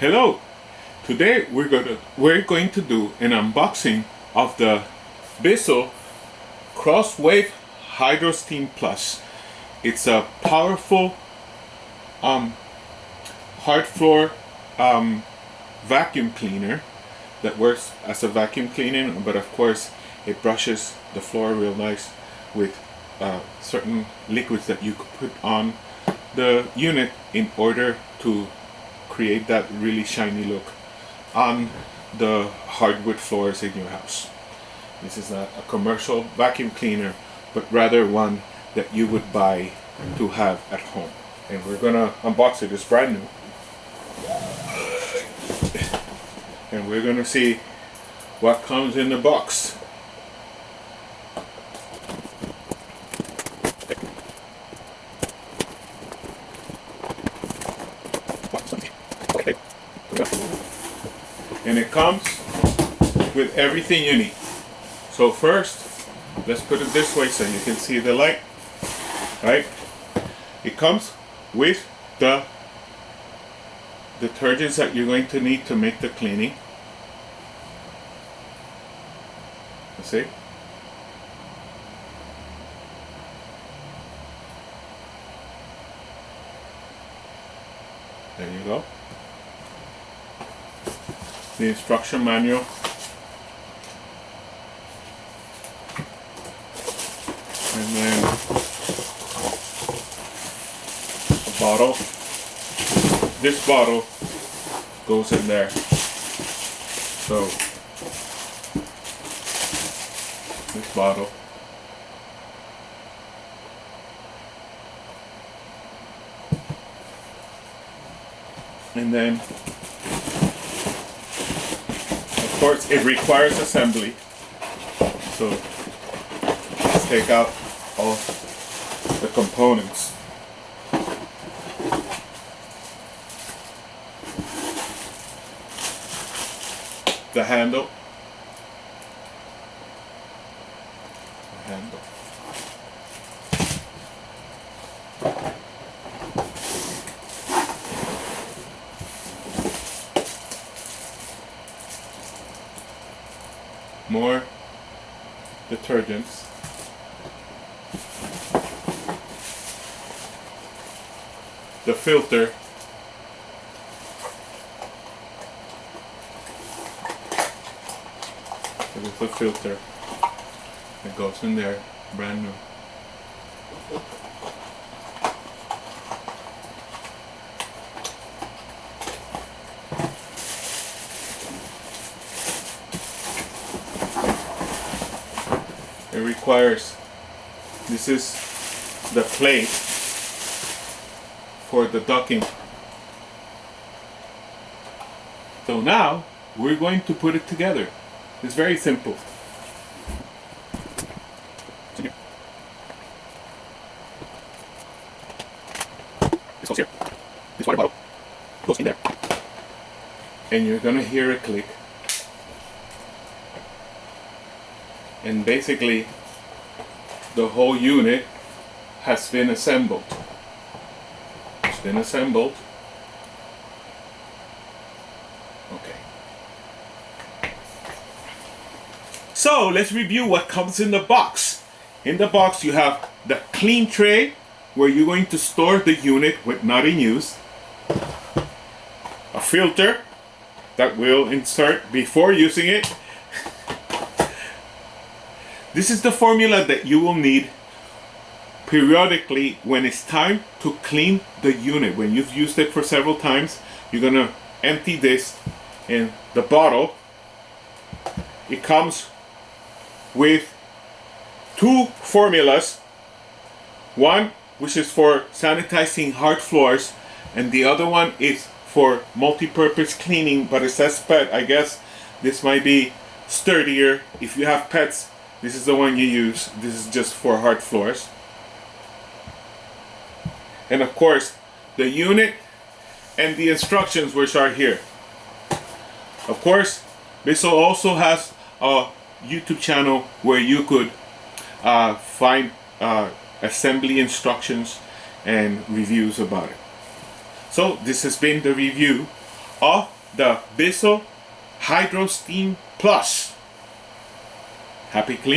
Hello! Today we're going to do an unboxing of the Bissell Crosswave Hydro Steam Plus. It's a powerful hard floor vacuum cleaner that works as a vacuum cleaner, but of course it brushes the floor real nice with certain liquids that you could put on the unit in order to create that really shiny look on the hardwood floors in your house. This is not a commercial vacuum cleaner, but rather one that you would buy to have at home. And we're gonna unbox it. It's brand new. And we're gonna see what comes in the box. And it comes with everything you need. So first, let's put it this way so you can see the light. Right? It comes with the detergents that you're going to need to make the cleaning. You see? There you go. The instruction manual. And then a bottle. This bottle goes in there. So this bottle. And then of course it requires assembly. So let's take out all the components. The handle. More detergents. The filter. There's the filter. It goes in there, brand new. It requires, this is the plate for the ducking. So now we're going to put it together. It's very simple. This goes here. This water bottle goes in there. And you're gonna hear a click. And basically the whole unit has been assembled. It's been assembled. Okay. So let's review what comes in the box. In the box you have the clean tray where you're going to store the unit with not in use. A filter that we'll insert before using it. This is the formula that you will need periodically when it's time to clean the unit. When you've used it for several times, you're gonna empty this in the bottle. It comes with two formulas. One which is for sanitizing hard floors, and the other one is for multi-purpose cleaning, but it says pet. I guess this might be sturdier. If you have pets, this is the one you use. This is just for hard floors. And of course, the unit and the instructions which are here. Of course, Bissell also has a YouTube channel where you could find assembly instructions and reviews about it. So this has been the review of the Bissell Hydro Steam Plus. Happy cleaning.